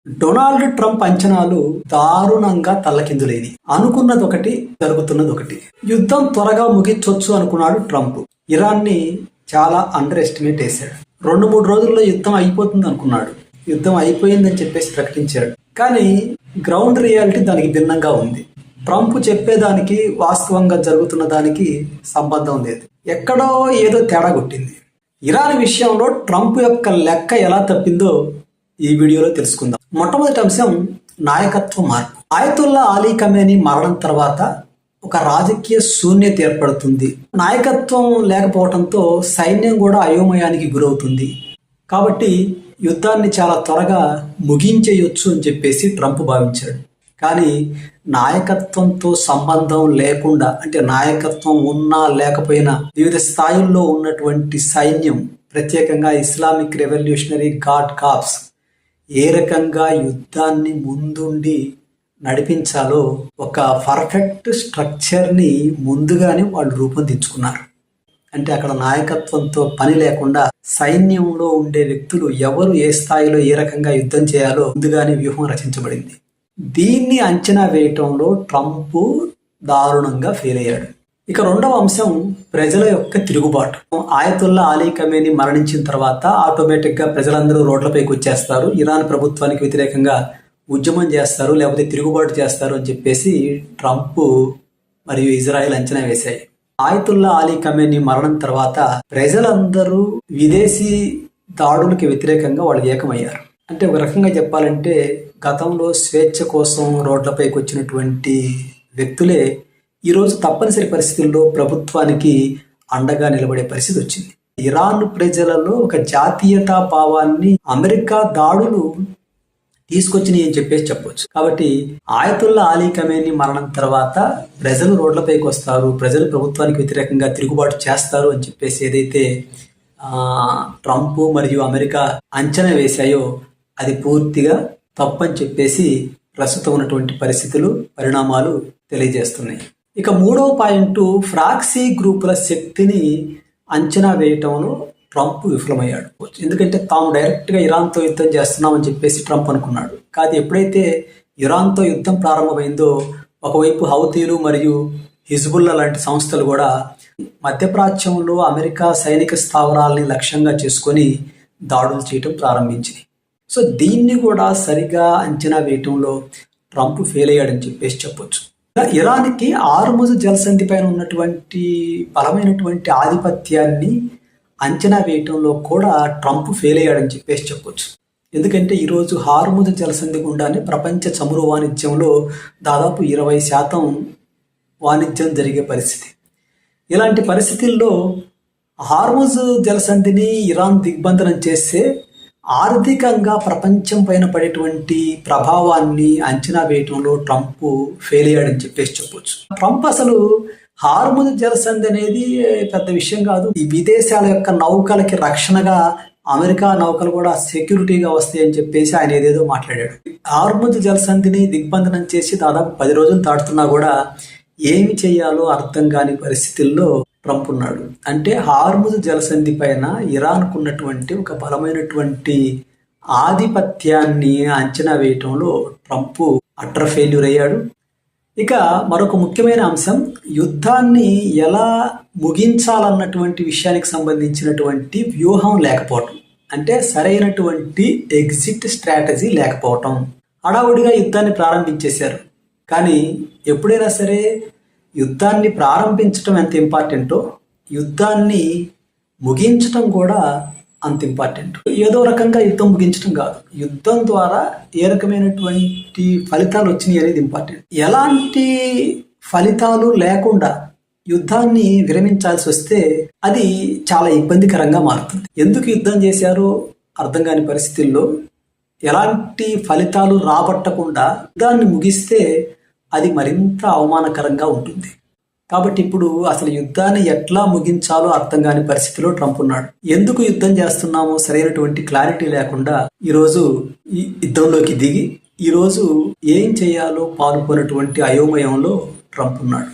Donald Trump అంచనాలు దారుణంగా తల్లకిందులైనవి. అనుకున్నది ఒకటి, జరుగుతున్నది ఒకటి. యుద్ధం త్వరగా ముగించొచ్చు అనుకున్నాడు ట్రంప్. ఇరాన్ని చాలా అండర్ ఎస్టిమేట్ వేశాడు. 2-3 రోజుల్లో యుద్ధం అయిపోతుంది అనుకున్నాడు. యుద్ధం అయిపోయిందని చెప్పేసి ప్రకటించాడు. కానీ గ్రౌండ్ రియాలిటీ దానికి భిన్నంగా ఉంది. ట్రంప్ చెప్పేదానికి వాస్తవంగా జరుగుతున్న దానికి సంబంధం లేదు. ఎక్కడో ఏదో తేడా కొట్టింది. ఇరాన్ విషయంలో ట్రంప్ యొక్క లెక్క ఎలా తప్పిందో ఈ వీడియోలో తెలుసుకుందాం. మొట్టమొదటి అంశం నాయకత్వ మార్పు. ఆయతుల్లా అలీ ఖమేనీ మరణం తర్వాత ఒక రాజకీయ శూన్యత ఏర్పడుతుంది. నాయకత్వం లేకపోవడంతో సైన్యం కూడా అయోమయానికి గురవుతుంది. కాబట్టి యుద్ధాన్ని చాలా త్వరగా ముగించేయొచ్చు అని చెప్పేసి ట్రంప్ భావించాడు. కానీ నాయకత్వంతో సంబంధం లేకుండా, అంటే నాయకత్వం ఉన్నా లేకపోయినా వివిధ స్థాయిల్లో ఉన్నటువంటి సైన్యం, ప్రత్యేకంగా ఇస్లామిక్ రెవల్యూషనరీ గార్డ్ కార్ప్స్ ఏ రకంగా యుద్ధాన్ని ముందుండి నడిపించాలో ఒక పర్ఫెక్ట్ స్ట్రక్చర్ని ముందుగానే వాళ్ళు రూపొందించుకున్నారు. అంటే అక్కడ నాయకత్వంతో పని లేకుండా సైన్యంలో ఉండే వ్యక్తులు ఎవరు ఏ స్థాయిలో ఏ రకంగా యుద్ధం చేయాలో ముందుగానే వ్యూహం రచించబడింది. దీన్ని అంచనా వేయటంలో ట్రంప్ దారుణంగా ఫెయిల్ అయ్యాడు. ఇక రెండవ అంశం ప్రజల యొక్క తిరుగుబాటు. ఆయతుల్లా అలీ ఖమేనీ మరణించిన తర్వాత ఆటోమేటిక్గా ప్రజలందరూ రోడ్లపైకి వచ్చేస్తారు, ఇరాన్ ప్రభుత్వానికి వ్యతిరేకంగా ఉద్యమం చేస్తారు, లేకపోతే తిరుగుబాటు చేస్తారు అని చెప్పేసి ట్రంప్ మరియు ఇజ్రాయెల్ అంచనా వేశాయి. ఆయతుల్లా అలీ ఖమేనీ మరణం తర్వాత ప్రజలందరూ విదేశీ దాడులకి వ్యతిరేకంగా వాళ్ళు ఏకమయ్యారు. అంటే ఒక రకంగా చెప్పాలంటే గతంలో స్వేచ్ఛ కోసం రోడ్లపైకి వచ్చినటువంటి వ్యక్తులే ఈరోజు తప్పనిసరి పరిస్థితుల్లో ప్రభుత్వానికి అండగా నిలబడే పరిస్థితి వచ్చింది. ఇరాన్ ప్రజలలో ఒక జాతీయతా భావాన్ని అమెరికా దాడులు తీసుకొచ్చినాయి అని చెప్పేసి చెప్పొచ్చు. కాబట్టి ఆయతుల్లా అలీ ఖమేనీ మరణం తర్వాత ప్రజలు రోడ్లపైకి వస్తారు, ప్రజలు ప్రభుత్వానికి వ్యతిరేకంగా తిరుగుబాటు చేస్తారు అని చెప్పేసి ఏదైతే ట్రంప్ మరియు అమెరికా అంచనా వేశాయో అది పూర్తిగా తప్పని చెప్పేసి ప్రస్తుతం ఉన్నటువంటి పరిస్థితులు, పరిణామాలు తెలియజేస్తున్నాయి. ఇక మూడవ పాయింట్, ఫ్రాక్సీ గ్రూపుల శక్తిని అంచనా వేయటంలో ట్రంప్ విఫలమయ్యాడు. ఎందుకంటే తాము డైరెక్ట్గా ఇరాన్తో యుద్ధం చేస్తున్నామని చెప్పేసి ట్రంప్ అనుకున్నాడు. కాదు, ఎప్పుడైతే ఇరాన్తో యుద్ధం ప్రారంభమైందో ఒకవైపు హౌతీలు మరియు హిజ్బుల్లా లాంటి సంస్థలు కూడా మధ్యప్రాచ్యంలో అమెరికా సైనిక స్థావరాలని లక్ష్యంగా చేసుకొని దాడులు చేయటం ప్రారంభించింది. సో దీన్ని కూడా సరిగా అంచనా వేయటంలో ట్రంప్ ఫెయిల్ అయ్యాడని చెప్పేసి చెప్పొచ్చు. ఇరాన్కి హార్ముజ్ జలసంధి పైన ఉన్నటువంటి బలమైనటువంటి ఆధిపత్యాన్ని అంచనా వేయటంలో కూడా ట్రంప్ ఫెయిల్ అయ్యాడని చెప్పేసి చెప్పొచ్చు. ఎందుకంటే ఈరోజు హార్ముజ్ జలసంధి గుండానే ప్రపంచ చమురు వాణిజ్యంలో దాదాపు 20% వాణిజ్యం జరిగే పరిస్థితి. ఇలాంటి పరిస్థితుల్లో హార్ముజ్ జలసంధిని ఇరాన్ దిగ్బంధనం చేస్తే ఆర్థికంగా ప్రపంచం పైన పడేటువంటి ప్రభావాన్ని అంచనా వేయటంలో ట్రంప్ ఫెయిల్ అయ్యాడని చెప్పేసి చెప్పొచ్చు. ట్రంప్ అసలు హార్ముజ్ జలసంధి అనేది పెద్ద విషయం కాదు, ఈ విదేశాల యొక్క నౌకలకి రక్షణగా అమెరికా నౌకలు కూడా సెక్యూరిటీగా వస్తాయని చెప్పేసి ఆయన ఏదేదో మాట్లాడాడు. హార్ముజ్ జలసంధిని దిగ్బంధనం చేసి దాదాపు 10 రోజులు దాటుతున్నా కూడా ఏమి చేయాలో అర్థం కాని పరిస్థితుల్లో ట్రంప్ ఉన్నాడు. అంటే హార్ముజ్ జలసంధి పైన ఇరాన్కు ఉన్నటువంటి ఒక బలమైనటువంటి ఆధిపత్యాన్ని అంచనా వేయటంలో ట్రంప్ అటర్ ఫెయిల్యూర్ అయ్యాడు. ఇక మరొక ముఖ్యమైన అంశం, యుద్ధాన్ని ఎలా ముగించాలన్నటువంటి విషయానికి సంబంధించినటువంటి వ్యూహం లేకపోవటం. అంటే సరైనటువంటి ఎగ్జిట్ స్ట్రాటజీ లేకపోవటం. హడావుడిగా యుద్ధాన్ని ప్రారంభించేశారు. కానీ ఎప్పుడైనా సరే యుద్ధాన్ని ప్రారంభించడం ఎంత ఇంపార్టెంటో యుద్ధాన్ని ముగించడం కూడా అంత ఇంపార్టెంట్. ఏదో రకంగా యుద్ధం ముగించడం కాదు, యుద్ధం ద్వారా ఏ రకమైనటువంటి ఫలితాలు వచ్చినాయి అనేది ఇంపార్టెంట్. ఎలాంటి ఫలితాలు లేకుండా యుద్ధాన్ని విరమించాల్సి వస్తే అది చాలా ఇబ్బందికరంగా మారుతుంది. ఎందుకు యుద్ధం చేశారో అర్థం కాని పరిస్థితుల్లో ఎలాంటి ఫలితాలు రాబట్టకుండా యుద్ధాన్ని ముగిస్తే అది మరింత అవమానకరంగా ఉంటుంది. కాబట్టి ఇప్పుడు అసలు యుద్ధాన్ని ఎట్లా ముగించాలో అర్థం కాని పరిస్థితిలో ట్రంప్ ఉన్నాడు. ఎందుకు యుద్ధం చేస్తున్నామో సరైనటువంటి క్లారిటీ లేకుండా ఈరోజు ఈ యుద్ధంలోకి దిగి ఈరోజు ఏం చేయాలో పాల్గొన్నటువంటి అయోమయంలో ట్రంప్ ఉన్నాడు.